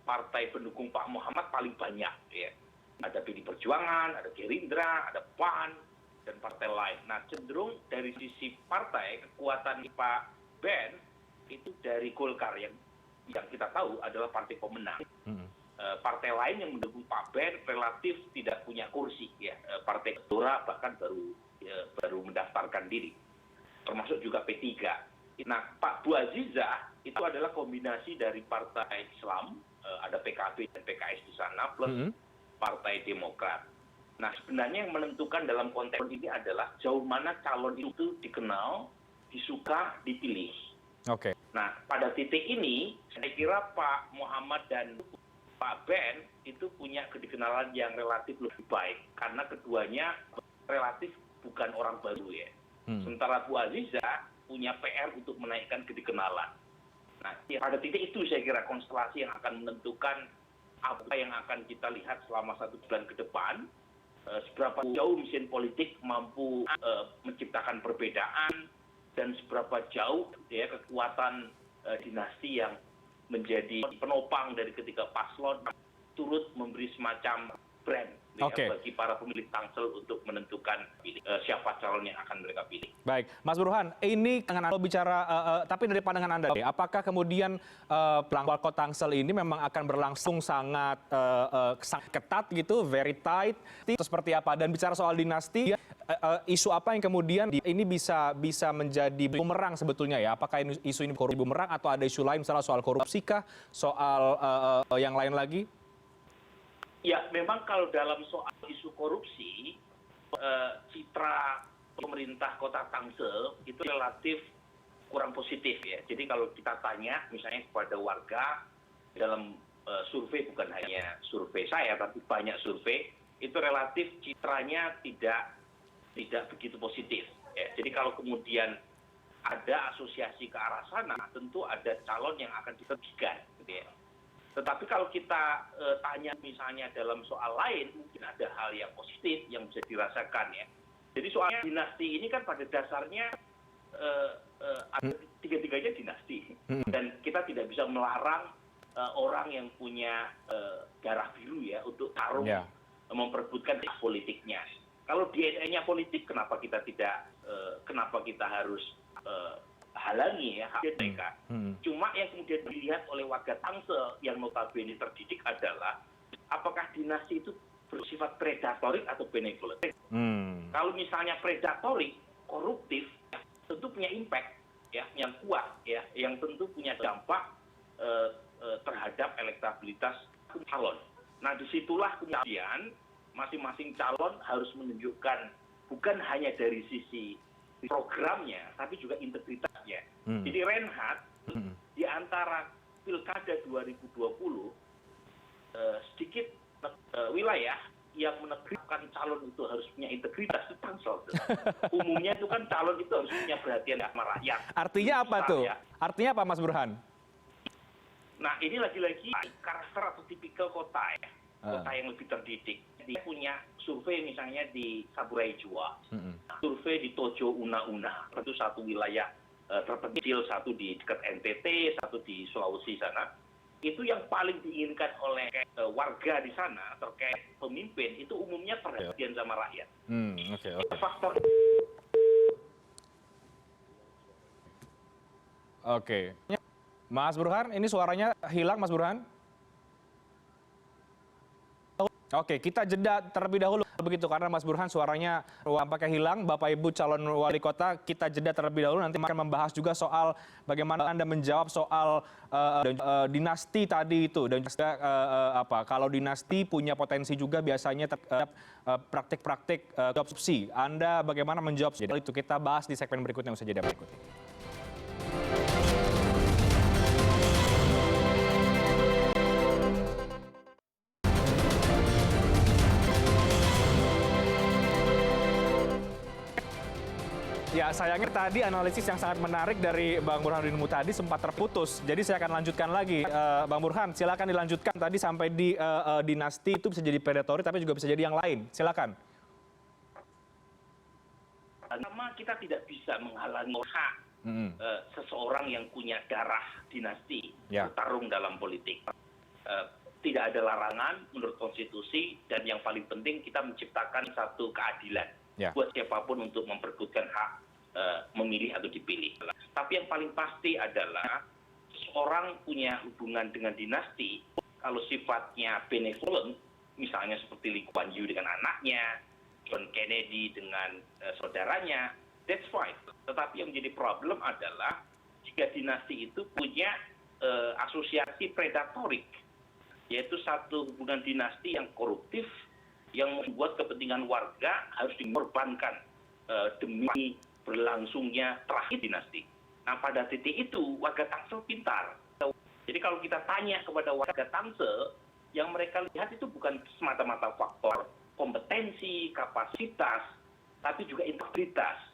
partai pendukung Pak Muhammad paling banyak. Ya. Ada PD Perjuangan, ada Gerindra, ada PAN, dan partai lain. Nah, cenderung dari sisi partai, kekuatan Pak Ben itu dari Golkar yang kita tahu adalah partai pemenang. Partai lain yang mendukung Pak Ben relatif tidak punya kursi. Ya. Partai Gelora bahkan baru mendaftarkan diri. Termasuk juga P3. Nah, Pak Bu Aziza itu adalah kombinasi dari partai Islam, ada PKB dan PKS di sana, plus Partai Demokrat. Nah, sebenarnya yang menentukan dalam konteks ini adalah jauh mana calon itu dikenal, disuka, dipilih. Nah, pada titik ini, saya kira Pak Muhammad dan Pak Ben itu punya kedikenalan yang relatif lebih baik karena keduanya relatif bukan orang baru ya. Sementara Bu Aziza punya PR untuk menaikkan kedikenalan. Nah, pada titik itu saya kira konstelasi yang akan menentukan apa yang akan kita lihat selama 1 bulan ke depan, seberapa jauh mesin politik mampu menciptakan perbedaan dan seberapa jauh ya kekuatan dinasti yang menjadi penopang dari ketiga paslon turut memberi semacam brand bagi para pemilih Tangsel untuk menentukan siapa calon yang akan mereka pilih. Baik, Mas Burhan, ini dengan Anda bicara, tapi dari pandangan Anda, apakah kemudian pelanggar Tangsel ini memang akan berlangsung sangat ketat gitu, very tight, atau seperti apa? Dan bicara soal dinasti, isu apa yang kemudian ini bisa menjadi bumerang sebetulnya ya? Apakah isu ini korupsi bumerang atau ada isu lain misalnya soal korupsi kah, soal yang lain lagi? Ya, memang kalau dalam soal isu korupsi, citra pemerintah Kota Tangsel itu relatif kurang positif ya. Jadi kalau kita tanya misalnya kepada warga dalam survei, bukan hanya survei saya, tapi banyak survei, itu relatif citranya tidak begitu positif. Ya. Jadi kalau kemudian ada asosiasi ke arah sana, tentu ada calon yang akan diterbitkan. Gitu ya. Tetapi kalau kita tanya misalnya dalam soal lain, mungkin ada hal yang positif yang bisa dirasakan ya. Jadi soalnya dinasti ini kan pada dasarnya ada tiga-tiganya dinasti. Dan kita tidak bisa melarang orang yang punya darah biru ya untuk tarung memperebutkan hak politiknya. Kalau DNA-nya politik, kenapa kita harus halangi ya hak mereka. Cuma yang kemudian dilihat oleh warga Tangsel yang notabene terdidik adalah apakah dinasti itu bersifat predatorik atau benevolent. Kalau misalnya predatorik, koruptif, tentu punya impact ya yang kuat ya, yang tentu punya dampak terhadap elektabilitas calon. Nah, disitulah kemudian masing-masing calon harus menunjukkan bukan hanya dari sisi programnya, tapi juga integritasnya. Jadi Reinhardt, di antara Pilkada 2020, sedikit wilayah yang menegakkan calon itu harus punya integritas itu Tangsel. Umumnya itu kan calon itu harus punya perhatian sama rakyat. Artinya apa tuh? Artinya apa, Mas Burhan? Nah, ini lagi-lagi karakter atau tipikal kota ya. Kota yang lebih terdidik. Dia punya survei misalnya di Saburai Jua, survei di Tojo Una-Una, itu satu wilayah terpencil, satu di dekat NTT, satu di Sulawesi sana. Itu yang paling diinginkan oleh warga di sana terkait pemimpin itu umumnya perhatian sama rakyat. Faktor. Oke. Mas Burhan, ini suaranya hilang, Mas Burhan? Oke, kita jeda terlebih dahulu begitu karena Mas Burhan suaranya tampaknya hilang. Bapak Ibu calon wali kota, kita jeda terlebih dahulu, nanti akan membahas juga soal bagaimana Anda menjawab soal dinasti tadi itu dan juga kalau dinasti punya potensi juga biasanya terhadap praktik-praktik korupsi. Anda bagaimana menjawab itu? Kita bahas di segmen berikutnya, usai jeda berikut. Ya, sayangnya tadi analisis yang sangat menarik dari Bang Burhanuddin Muhtadi sempat terputus. Jadi saya akan lanjutkan lagi. Bang Burhan, silakan dilanjutkan. Tadi sampai di dinasti itu bisa jadi predatory, tapi juga bisa jadi yang lain. Silakan. Pertama, kita tidak bisa menghalangi hak seseorang yang punya darah dinasti bertarung dalam politik. Tidak ada larangan menurut konstitusi, dan yang paling penting kita menciptakan satu keadilan buat siapapun untuk memperebutkan hak memilih atau dipilih. Tapi yang paling pasti adalah seseorang punya hubungan dengan dinasti, kalau sifatnya benevolent, misalnya seperti Lee Kuan Yew dengan anaknya, John Kennedy dengan saudaranya, that's fine. Tetapi yang menjadi problem adalah jika dinasti itu punya asosiasi predatorik, yaitu satu hubungan dinasti yang koruptif, yang membuat kepentingan warga harus dikorbankan demi berlangsungnya terakhir dinasti. Nah, pada titik itu warga Tangsel pintar. Jadi kalau kita tanya kepada warga Tangsel, yang mereka lihat itu bukan semata-mata faktor kompetensi, kapasitas, tapi juga integritas.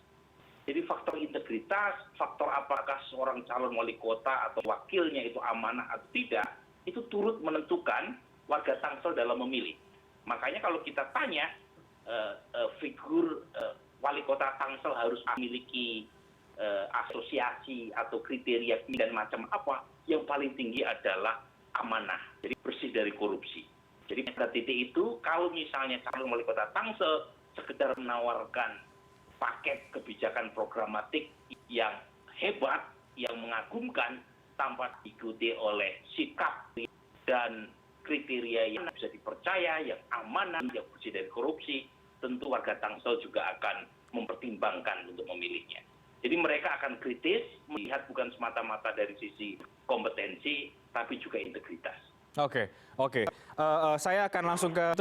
Jadi faktor integritas, faktor apakah seorang calon wali kota atau wakilnya itu amanah atau tidak, itu turut menentukan warga Tangsel dalam memilih. Makanya kalau kita tanya, figur wali kota Tangsel harus memiliki asosiasi atau kriteria dan macam apa, yang paling tinggi adalah amanah, jadi bersih dari korupsi. Jadi pada titik itu, kalau misalnya calon wali kota Tangsel sekedar menawarkan paket kebijakan programatik yang hebat, yang mengagumkan, tanpa diikuti oleh sikap dan kriteria yang bisa dipercaya, yang amanah, yang bersih dari korupsi, tentu warga Tangsel juga akan mempertimbangkan untuk memilihnya. Jadi mereka akan kritis, melihat bukan semata-mata dari sisi kompetensi, tapi juga integritas. Oke. Saya akan langsung ke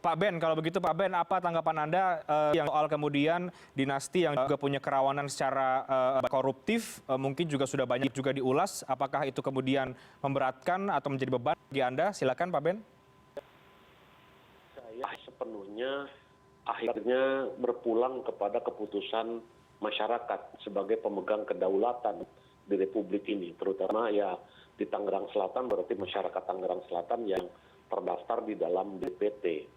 Pak Ben. Kalau begitu Pak Ben, apa tanggapan Anda yang soal kemudian dinasti yang juga punya kerawanan secara koruptif, mungkin juga sudah banyak juga diulas, apakah itu kemudian memberatkan atau menjadi beban bagi Anda? Silakan Pak Ben. Saya sepenuhnya akhirnya berpulang kepada keputusan masyarakat sebagai pemegang kedaulatan di Republik ini, terutama ya di Tangerang Selatan, berarti masyarakat Tangerang Selatan yang terdaftar di dalam DPT.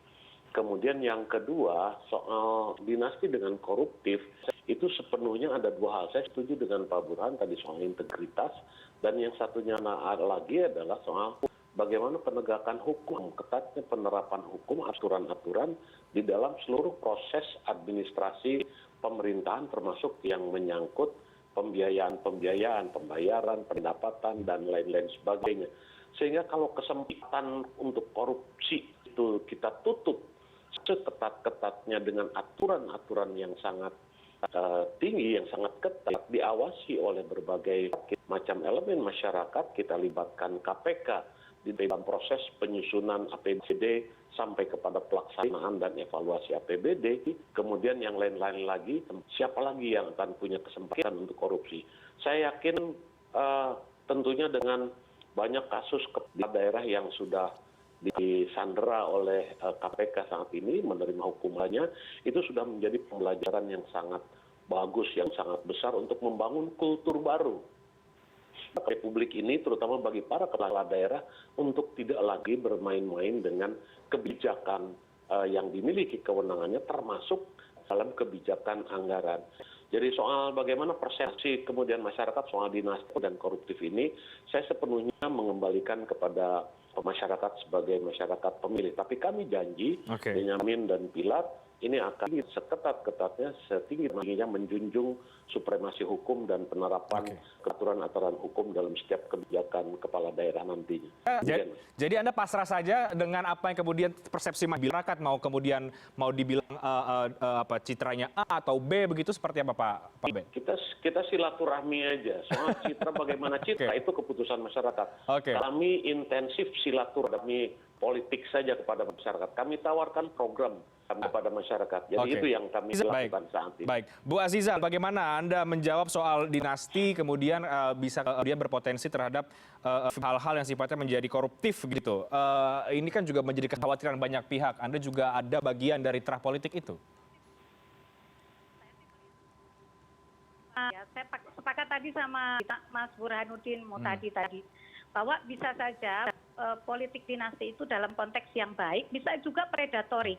Kemudian yang kedua, soal dinasti dengan koruptif, itu sepenuhnya ada dua hal. Saya setuju dengan Pak Burhan tadi soal integritas, dan yang satunya lagi adalah soal bagaimana penegakan hukum, ketatnya penerapan hukum, aturan-aturan di dalam seluruh proses administrasi pemerintahan, termasuk yang menyangkut pembayaran, pendapatan, dan lain-lain sebagainya. Sehingga kalau kesempatan untuk korupsi itu kita tutup seketat-ketatnya dengan aturan-aturan yang sangat tinggi, yang sangat ketat, diawasi oleh berbagai macam elemen masyarakat, kita libatkan KPK di dalam proses penyusunan APBD sampai kepada pelaksanaan dan evaluasi APBD, kemudian yang lain-lain lagi, siapa lagi yang akan punya kesempatan untuk korupsi. Saya yakin tentunya dengan banyak kasus kepala daerah yang sudah disandera oleh KPK saat ini, menerima hukumannya, itu sudah menjadi pembelajaran yang sangat bagus, yang sangat besar untuk membangun kultur baru Republik ini, terutama bagi para kepala daerah, untuk tidak lagi bermain-main dengan kebijakan yang dimiliki kewenangannya, termasuk dalam kebijakan anggaran. Jadi soal bagaimana persepsi kemudian masyarakat soal dinasti dan koruptif ini, saya sepenuhnya mengembalikan kepada masyarakat sebagai masyarakat pemilih. Tapi kami janji, Benyamin dan Pilar, ini akan seketat-ketatnya, setinggi-tingginya menjunjung supremasi hukum dan penerapan aturan-aturan hukum dalam setiap kebijakan kepala daerah nantinya. Jadi Anda pasrah saja dengan apa yang kemudian persepsi masyarakat, mau kemudian mau dibilang citranya A atau B begitu, seperti apa Pak Ben? Kita silaturahmi aja. Soal citra bagaimana citra itu keputusan masyarakat. Kami intensif silaturahmi politik saja kepada masyarakat. Kami tawarkan program kepada masyarakat. Jadi itu yang kami lakukan saat ini. Baik, Bu Aziza, bagaimana Anda menjawab soal dinasti kemudian bisa dia berpotensi terhadap hal-hal yang sifatnya menjadi koruptif gitu. Ini kan juga menjadi kekhawatiran banyak pihak. Anda juga ada bagian dari terah politik itu. Ya, saya sepakat tadi sama Mas Burhanuddin tadi bahwa bisa saja politik dinasti itu dalam konteks yang baik bisa juga predatorik.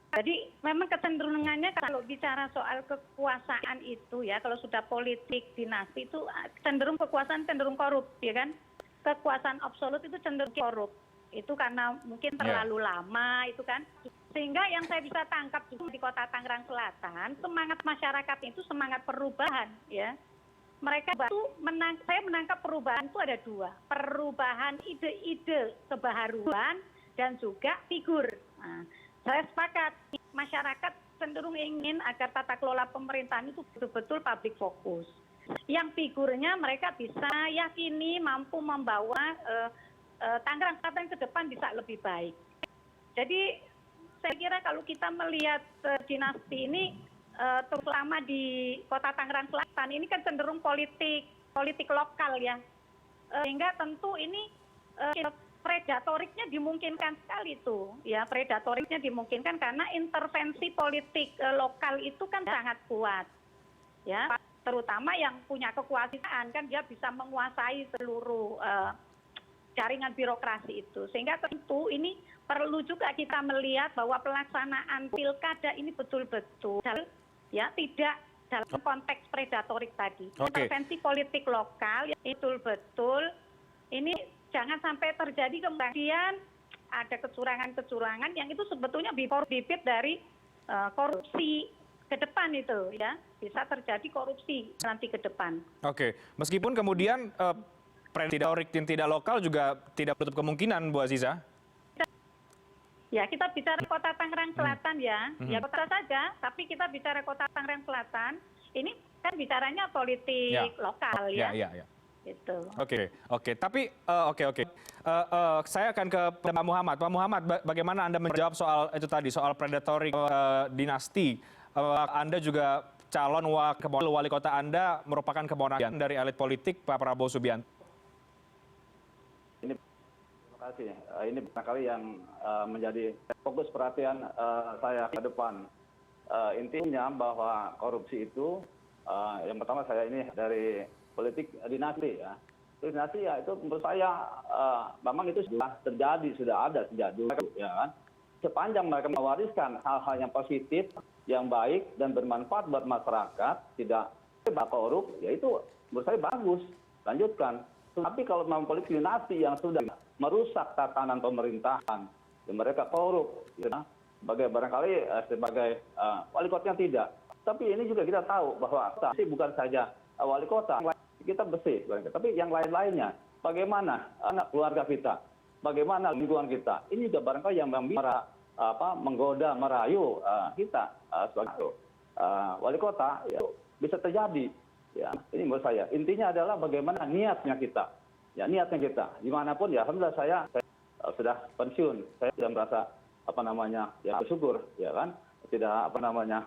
Jadi memang kecenderungannya kalau bicara soal kekuasaan itu ya, kalau sudah politik dinasti itu cenderung kekuasaan cenderung korup, ya kan? Kekuasaan absolut itu cenderung korup. Itu karena mungkin terlalu lama itu kan. Sehingga yang saya bisa tangkap juga di Kota Tangerang Selatan, semangat masyarakat itu semangat perubahan ya. Mereka itu saya menangkap perubahan itu ada dua, perubahan ide-ide kebaharuan dan juga figur. Nah, saya sepakat, masyarakat cenderung ingin agar tata kelola pemerintahan itu betul-betul public fokus. Yang figurnya mereka bisa yakini mampu membawa Tangerang Selatan ke depan bisa lebih baik. Jadi saya kira kalau kita melihat dinasti ini, terutama di Kota Tangerang Selatan, ini kan cenderung politik lokal ya. Sehingga tentu ini predatoriknya dimungkinkan sekali tuh, ya predatoriknya dimungkinkan karena intervensi politik lokal itu kan sangat kuat, ya terutama yang punya kekuasaan kan dia bisa menguasai seluruh jaringan birokrasi itu, sehingga tentu ini perlu juga kita melihat bahwa pelaksanaan pilkada ini betul-betul ya tidak dalam konteks predatorik tadi. Intervensi politik lokal ya, betul-betul ini jangan sampai terjadi kemudian ada kecurangan-kecurangan yang itu sebetulnya bibit dari korupsi ke depan itu, ya bisa terjadi korupsi nanti ke depan. Oke, meskipun kemudian predatorik yang tidak lokal juga tidak menutup kemungkinan, Bu Aziza. Ya, kita bicara Kota Tangerang Selatan ya kota saja, tapi kita bicara Kota Tangerang Selatan, ini kan bicaranya politik lokal ya. Gitu. Oke. Tapi saya akan ke Pak Muhammad. Pak Muhammad, bagaimana Anda menjawab soal itu tadi, soal predatorik dinasti? Anda juga calon wali kota Anda merupakan keponakan dari elit politik Pak Prabowo Subianto. Terima kasih. Ini barangkali yang menjadi fokus perhatian saya ke depan. Intinya bahwa korupsi itu, yang pertama saya ini dari politik dinasti ya. Dinasti ya itu menurut saya memang itu sudah terjadi, sudah ada sejak dulu ya kan. Sepanjang mereka mewariskan hal-hal yang positif, yang baik dan bermanfaat buat masyarakat, tidak korup, ya itu menurut saya bagus, lanjutkan. Tapi kalau memang politik dinasti yang sudah merusak tatanan pemerintahan, ya mereka korup, ya, barangkali sebagai wali kota yang tidak. Tapi ini juga kita tahu bahwa bukan saja wali kota, kita bersih, tapi yang lain-lainnya, bagaimana anak keluarga kita, bagaimana lingkungan kita, ini juga barangkali yang menggoda, merayu kita sebagai wali kota, ya, bisa terjadi. Ya, ini menurut saya. Intinya adalah bagaimana niatnya kita. Ya, niatnya kita. Dimanapun ya, alhamdulillah saya sudah pensiun. Saya sudah merasa ya bersyukur, ya kan. Tidak banyak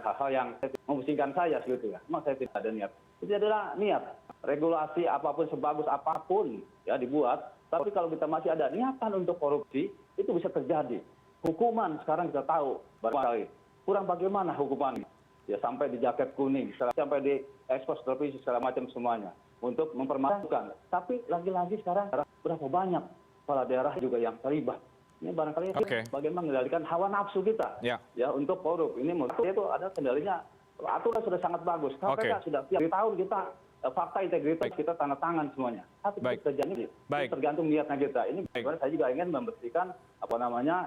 hal-hal yang memusingkan saya gitu ya. Memang saya tidak ada niat. Itu adalah niat. Regulasi apapun sebagus apapun ya dibuat, tapi kalau kita masih ada niatan untuk korupsi, itu bisa terjadi. Hukuman sekarang kita tahu barangkali kurang bagaimana hukumannya. Ya sampai di jaket kuning, sampai di ekspos televisi segala macam semuanya untuk mempermalukan. Tapi lagi-lagi sekarang berapa banyak kepala daerah juga yang terlibat. Ini barangkali bagaimana mengendalikan hawa nafsu kita ya untuk korup. Ini menurut saya itu ada kendalinya. Aturan sudah sangat bagus. KPK sudah tiap tahun kita fakta integritas kita tanda tangan semuanya. Tapi terjadi tergantung niatnya kita. Ini saya juga ingin membersihkan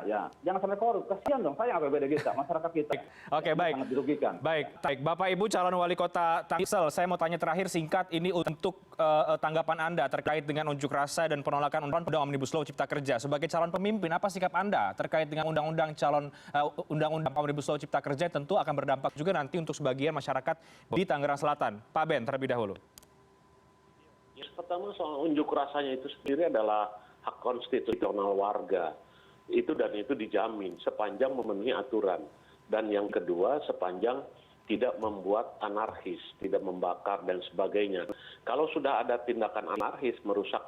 ya jangan sampai korup. Kasihan dong, sayang APBD kita, masyarakat kita. Sangat dirugikan. Baik, Bapak Ibu calon wali kota Tangsel, saya mau tanya terakhir singkat ini untuk tanggapan Anda terkait dengan unjuk rasa dan penolakan undang-undang Omnibus Law Cipta Kerja. Sebagai calon pemimpin, apa sikap Anda terkait dengan undang-undang Omnibus Law Cipta Kerja tentu akan berdampak juga nanti untuk sebagian masyarakat di Tangerang Selatan. Pak Ben, terlebih dahulu. Yang pertama soal unjuk rasanya itu sendiri adalah hak konstitusional warga. Itu dijamin sepanjang memenuhi aturan. Dan yang kedua sepanjang tidak membuat anarkis, tidak membakar dan sebagainya. Kalau sudah ada tindakan anarkis merusak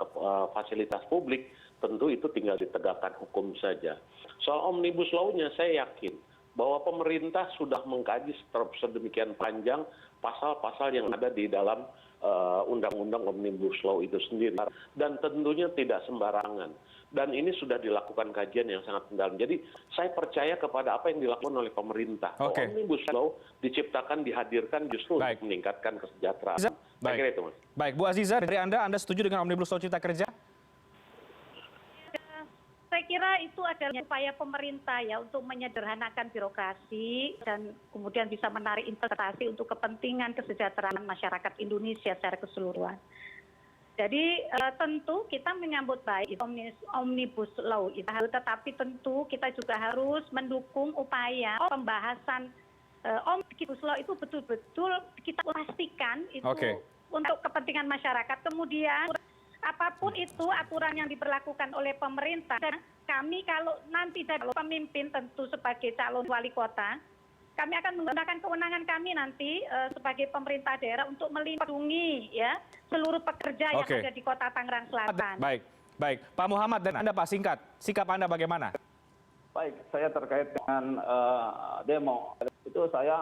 fasilitas publik, tentu itu tinggal ditegakkan hukum saja. Soal Omnibus Law-nya saya yakin bahwa pemerintah sudah mengkaji sedemikian panjang pasal-pasal yang ada di dalam undang-undang Omnibus Law itu sendiri. Dan tentunya tidak sembarangan. Dan ini sudah dilakukan kajian yang sangat mendalam. Jadi saya percaya kepada apa yang dilakukan oleh pemerintah. Omnibus Law diciptakan, dihadirkan justru untuk meningkatkan kesejahteraan. Saya kira itu, Mas. Baik, Bu Aziza, dari Anda setuju dengan Omnibus Law Cipta Kerja? Saya kira itu adalah upaya pemerintah ya untuk menyederhanakan birokrasi dan kemudian bisa menarik investasi untuk kepentingan kesejahteraan masyarakat Indonesia secara keseluruhan. Jadi tentu kita menyambut baik Omnibus Law itu, tetapi tentu kita juga harus mendukung upaya pembahasan Omnibus Law itu betul-betul kita pastikan itu untuk kepentingan masyarakat. Kemudian apapun itu aturan yang diberlakukan oleh pemerintah, dan kami kalau nanti jadi pemimpin tentu sebagai calon wali kota, kami akan menggunakan kewenangan kami nanti sebagai pemerintah daerah untuk melindungi ya seluruh pekerja yang ada di Kota Tangerang Selatan. Baik. Baik, Pak Muhammad dan Anda Pak, singkat, sikap Anda bagaimana? Baik, saya terkait dengan demo itu saya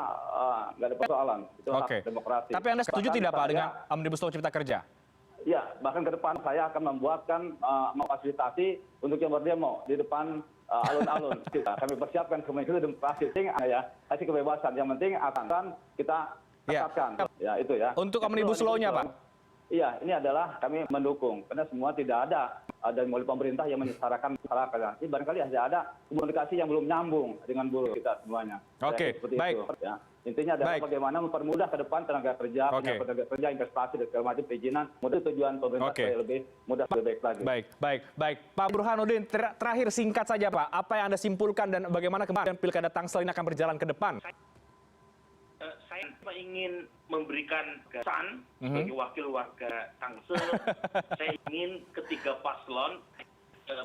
nggak ada persoalan, itu Oke. hak demokrasi. Tapi Anda setuju Bahkan tidak Pak saya- dengan Omnibus Law Cipta Kerja? Ya, bahkan ke depan saya akan membuatkan memfasilitasi untuk yang berdemo di depan alun-alun. Kami persiapkan komunikasi demokrasi, kasih kebebasan. Yang penting akan kita Ya. tekatkan. Ya, itu ya. Untuk Yang Omnibus kedua, Law-nya, Pak? Iya, ini adalah kami mendukung karena semua tidak ada dan oleh pemerintah yang menyesarakan masyarakat. Ini barangkali ada komunikasi yang belum nyambung dengan buruh kita semuanya. Oke, Seperti baik. itu, ya. Intinya adalah Baik. bagaimana mempermudah ke depan tenaga kerja, Oke. tenaga kerja, investasi dan segala macam perizinan. Mudah tujuan pemerintah Oke. supaya lebih mudah, lebih baik lagi. Baik. Pak Burhanuddin, terakhir singkat saja Pak, apa yang Anda simpulkan dan bagaimana kemudian Pilkada Tangsel ini akan berjalan ke depan? Saya ingin memberikan kesan sebagai wakil warga Tangsel. Saya ingin ketiga paslon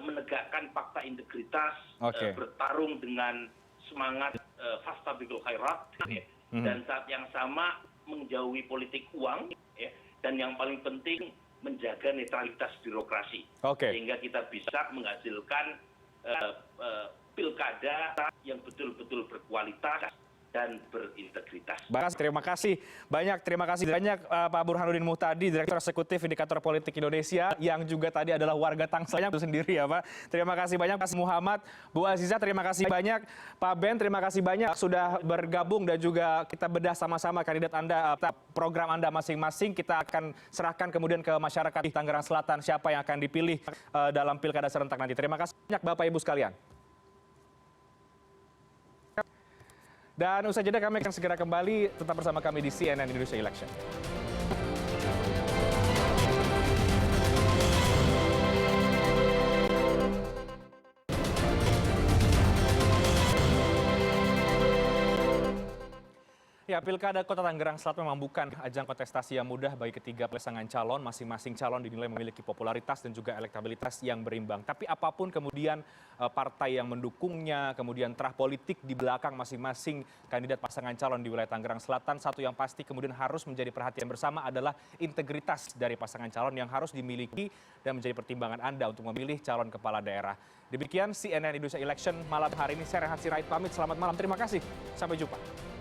menegakkan fakta integritas, Oke. bertarung dengan semangat fastabiqul khairat, dan saat yang sama menjauhi politik uang, dan yang paling penting menjaga netralitas birokrasi, Oke. sehingga kita bisa menghasilkan pilkada yang betul-betul berkualitas dan berintegritas. Terima kasih banyak Pak Burhanuddin Muhtadi, Direktur Eksekutif Indikator Politik Indonesia, yang juga tadi adalah warga Tangselnya itu sendiri ya Pak. Terima kasih banyak Pak Muhammad, Bu Aziza, terima kasih banyak Pak Ben, terima kasih banyak sudah bergabung dan juga kita bedah sama-sama kandidat Anda, program Anda masing-masing. Kita akan serahkan kemudian ke masyarakat di Tangerang Selatan siapa yang akan dipilih dalam Pilkada serentak nanti. Terima kasih banyak Bapak Ibu sekalian. Dan usai jeda kami akan segera kembali, tetap bersama kami di CNN Indonesia Election. Ya, Pilkada Kota Tangerang Selatan memang bukan ajang kontestasi yang mudah bagi ketiga pasangan calon. Masing-masing calon dinilai memiliki popularitas dan juga elektabilitas yang berimbang. Tapi apapun kemudian partai yang mendukungnya, kemudian terah politik di belakang masing-masing kandidat pasangan calon di wilayah Tangerang Selatan, satu yang pasti kemudian harus menjadi perhatian bersama adalah integritas dari pasangan calon yang harus dimiliki dan menjadi pertimbangan Anda untuk memilih calon kepala daerah. Demikian CNN Indonesia Election malam hari ini. Saya Rehat Sirait pamit. Selamat malam. Terima kasih. Sampai jumpa.